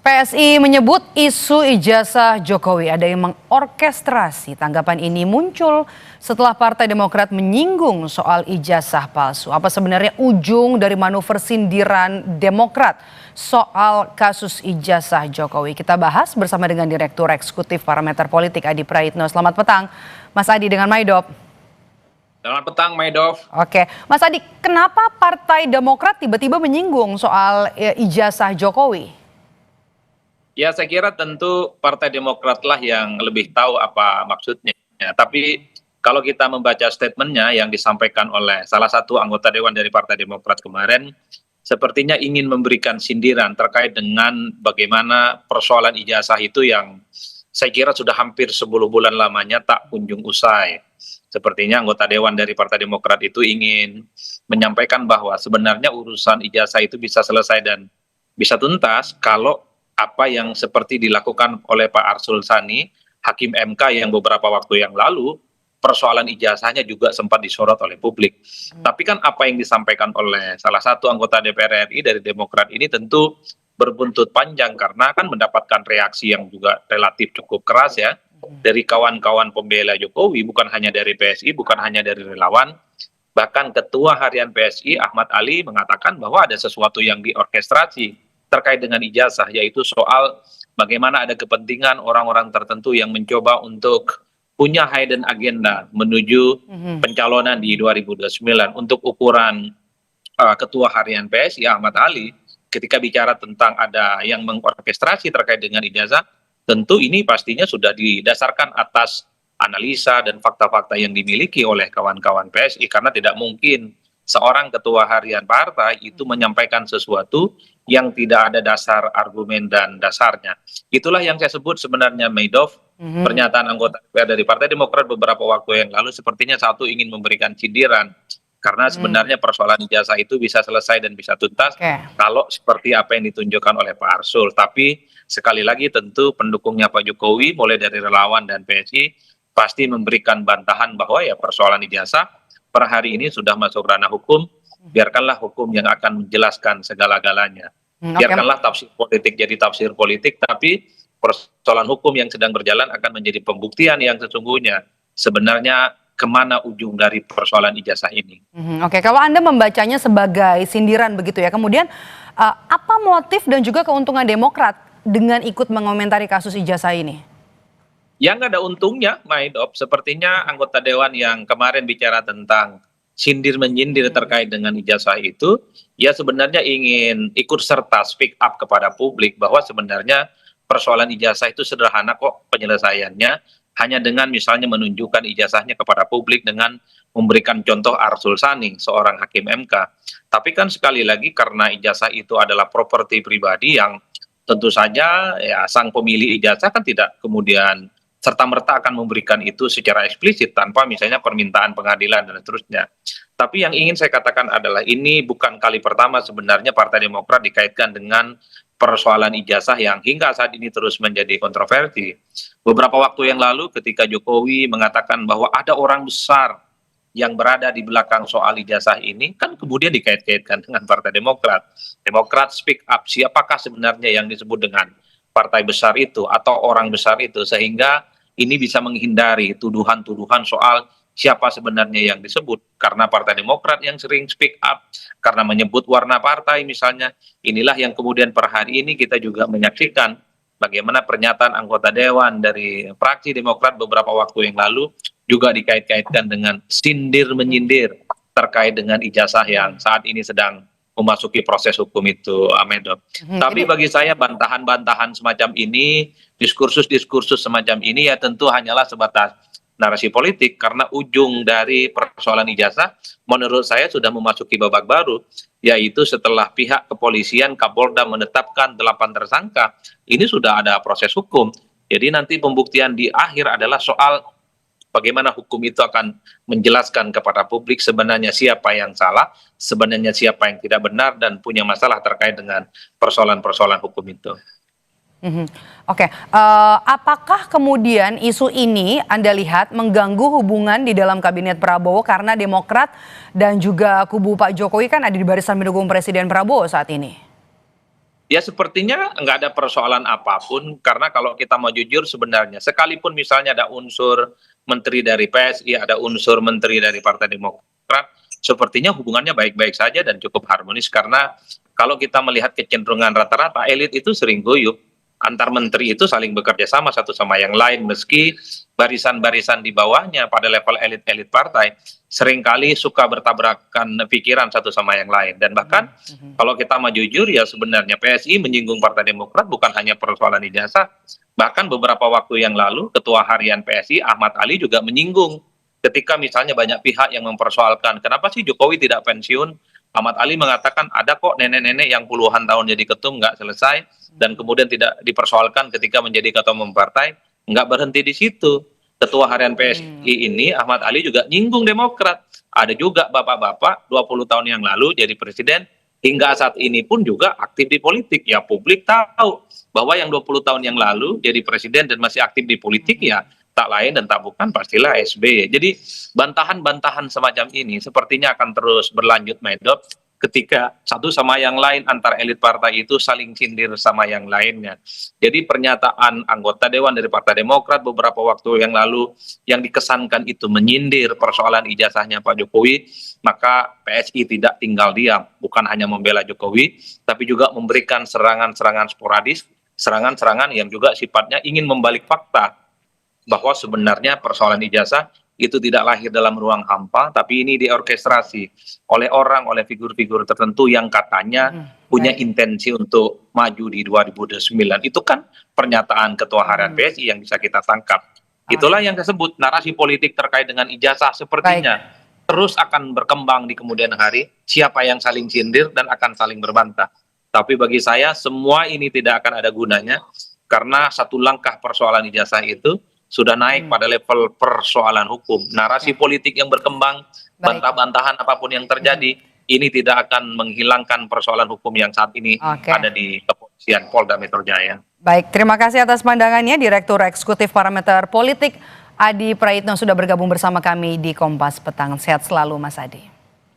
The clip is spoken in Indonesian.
PSI menyebut isu ijazah Jokowi ada yang mengorkestrasi. Tanggapan ini muncul setelah Partai Demokrat menyinggung soal ijazah palsu. Apa sebenarnya ujung dari manuver sindiran Demokrat soal kasus ijazah Jokowi? Kita bahas bersama dengan Direktur Eksekutif Parameter Politik Adi Praitno. Selamat petang, Mas Adi dengan Maidop. Selamat petang, Maidop. Oke, Mas Adi, kenapa Partai Demokrat tiba-tiba menyinggung soal ijazah Jokowi? Ya, saya kira tentu Partai Demokrat lah yang lebih tahu apa maksudnya. Tapi kalau kita membaca statementnya yang disampaikan oleh salah satu anggota Dewan dari Partai Demokrat kemarin, sepertinya ingin memberikan sindiran terkait dengan bagaimana persoalan ijazah itu yang saya kira sudah hampir 10 bulan lamanya tak kunjung usai. Sepertinya anggota Dewan dari Partai Demokrat itu ingin menyampaikan bahwa sebenarnya urusan ijazah itu bisa selesai dan bisa tuntas kalau apa yang seperti dilakukan oleh Pak Arsul Sani, Hakim MK yang beberapa waktu yang lalu, persoalan ijazahnya juga sempat disorot oleh publik. Tapi kan apa yang disampaikan oleh salah satu anggota DPR RI dari Demokrat ini tentu berbuntut panjang karena kan mendapatkan reaksi yang juga relatif cukup keras ya, dari kawan-kawan pembela Jokowi, bukan hanya dari PSI, bukan hanya dari relawan, bahkan Ketua Harian PSI Ahmad Ali mengatakan bahwa ada sesuatu yang diorkestrasi terkait dengan ijazah, yaitu soal bagaimana ada kepentingan orang-orang tertentu yang mencoba untuk punya hidden agenda menuju pencalonan di 2029. Untuk ukuran Ketua Harian PSI Ahmad Ali, ketika bicara tentang ada yang mengorkestrasi terkait dengan ijazah, tentu ini pastinya sudah didasarkan atas analisa dan fakta-fakta yang dimiliki oleh kawan-kawan PSI, karena tidak mungkin seorang ketua harian partai itu menyampaikan sesuatu yang tidak ada dasar argumen dan dasarnya. Itulah yang saya sebut sebenarnya, Maidov, pernyataan anggota DPR dari Partai Demokrat beberapa waktu yang lalu sepertinya satu ingin memberikan sindiran, karena sebenarnya persoalan ijazah itu bisa selesai dan bisa tuntas kalau seperti apa yang ditunjukkan oleh Pak Arsul. Tapi sekali lagi tentu pendukungnya Pak Jokowi mulai dari relawan dan PSI pasti memberikan bantahan bahwa ya persoalan ijazah per hari ini sudah masuk ranah hukum, biarkanlah hukum yang akan menjelaskan segala-galanya. Biarkanlah tafsir politik jadi tafsir politik, tapi persoalan hukum yang sedang berjalan akan menjadi pembuktian yang sesungguhnya sebenarnya kemana ujung dari persoalan ijazah ini. Oke, kalau Anda membacanya sebagai sindiran begitu ya, kemudian apa motif dan juga keuntungan Demokrat dengan ikut mengomentari kasus ijazah ini? Yang nggak ada untungnya, Maidop, sepertinya anggota Dewan yang kemarin bicara tentang sindir-menyindir terkait dengan ijazah itu, ya sebenarnya ingin ikut serta speak up kepada publik bahwa sebenarnya persoalan ijazah itu sederhana kok penyelesaiannya, hanya dengan misalnya menunjukkan ijazahnya kepada publik dengan memberikan contoh Arsul Sani, seorang hakim MK. Tapi kan sekali lagi karena ijazah itu adalah properti pribadi yang tentu saja ya sang pemilik ijazah kan tidak kemudian serta-merta akan memberikan itu secara eksplisit tanpa misalnya permintaan pengadilan dan seterusnya. Tapi yang ingin saya katakan adalah ini bukan kali pertama sebenarnya Partai Demokrat dikaitkan dengan persoalan ijazah yang hingga saat ini terus menjadi kontroversi. Beberapa waktu yang lalu ketika Jokowi mengatakan bahwa ada orang besar yang berada di belakang soal ijazah ini, kan kemudian dikait-kaitkan dengan Partai Demokrat. Demokrat speak up, siapakah sebenarnya yang disebut dengan partai besar itu atau orang besar itu, sehingga ini bisa menghindari tuduhan-tuduhan soal siapa sebenarnya yang disebut. Karena Partai Demokrat yang sering speak up, karena menyebut warna partai misalnya, inilah yang kemudian per hari ini kita juga menyaksikan bagaimana pernyataan anggota Dewan dari fraksi Demokrat beberapa waktu yang lalu juga dikait-kaitkan dengan sindir-menyindir terkait dengan ijazah yang saat ini sedang memasuki proses hukum itu, Amedop. Tapi bagi saya bantahan-bantahan semacam ini, diskursus-diskursus semacam ini ya tentu hanyalah sebatas narasi politik, karena ujung dari persoalan ijazah menurut saya sudah memasuki babak baru, yaitu setelah pihak kepolisian Kapolda menetapkan 8 tersangka, ini sudah ada proses hukum. Jadi nanti pembuktian di akhir adalah soal bagaimana hukum itu akan menjelaskan kepada publik sebenarnya siapa yang salah, sebenarnya siapa yang tidak benar dan punya masalah terkait dengan persoalan-persoalan hukum itu. Oke, apakah kemudian isu ini Anda lihat mengganggu hubungan di dalam kabinet Prabowo karena Demokrat dan juga kubu Pak Jokowi kan ada di barisan mendukung Presiden Prabowo saat ini? Ya sepertinya nggak ada persoalan apapun, karena kalau kita mau jujur sebenarnya, sekalipun misalnya ada unsur menteri dari PSI, ada unsur menteri dari Partai Demokrat, sepertinya hubungannya baik-baik saja dan cukup harmonis, karena kalau kita melihat kecenderungan rata-rata, elit itu sering guyup, antar menteri itu saling bekerja sama satu sama yang lain, meski barisan-barisan di bawahnya pada level elit-elit partai seringkali suka bertabrakan pikiran satu sama yang lain. Dan bahkan kalau kita mau jujur ya sebenarnya PSI menyinggung Partai Demokrat bukan hanya persoalan ijazah, bahkan beberapa waktu yang lalu Ketua Harian PSI Ahmad Ali juga menyinggung ketika misalnya banyak pihak yang mempersoalkan kenapa sih Jokowi tidak pensiun. Ahmad Ali mengatakan ada kok nenek-nenek yang puluhan tahun jadi ketum nggak selesai, dan kemudian tidak dipersoalkan ketika menjadi ketua umum partai. Nggak berhenti di situ. Ketua Harian PSI ini Ahmad Ali juga nyinggung Demokrat. Ada juga bapak-bapak 20 tahun yang lalu jadi presiden, hingga saat ini pun juga aktif di politik. Ya publik tahu bahwa yang 20 tahun yang lalu jadi presiden dan masih aktif di politik ya tak lain dan tak bukan pastilah SBY. Jadi bantahan-bantahan semacam ini sepertinya akan terus berlanjut, Medop, ketika satu sama yang lain antar elit partai itu saling sindir sama yang lainnya. Jadi pernyataan anggota Dewan dari Partai Demokrat beberapa waktu yang lalu yang dikesankan itu menyindir persoalan ijazahnya Pak Jokowi, maka PSI tidak tinggal diam, bukan hanya membela Jokowi, tapi juga memberikan serangan-serangan sporadis, serangan-serangan yang juga sifatnya ingin membalik fakta, bahwa sebenarnya persoalan ijazah itu tidak lahir dalam ruang hampa, tapi ini diorkestrasi oleh orang, oleh figur-figur tertentu yang katanya punya intensi untuk maju di 2029. Itu kan pernyataan Ketua Harian PSI yang bisa kita tangkap. Itulah yang disebut narasi politik terkait dengan ijazah, sepertinya terus akan berkembang di kemudian hari, siapa yang saling sindir dan akan saling berbantah. Tapi bagi saya semua ini tidak akan ada gunanya, karena satu langkah persoalan ijazah itu sudah naik pada level persoalan hukum. Narasi politik yang berkembang, bantah-bantahan apapun yang terjadi, ini tidak akan menghilangkan persoalan hukum yang saat ini ada di kepolisian Polda Metro Jaya. Baik, terima kasih atas pandangannya Direktur Eksekutif Parameter Politik Adi Praitno sudah bergabung bersama kami di Kompas Petang. Sehat selalu Mas Adi.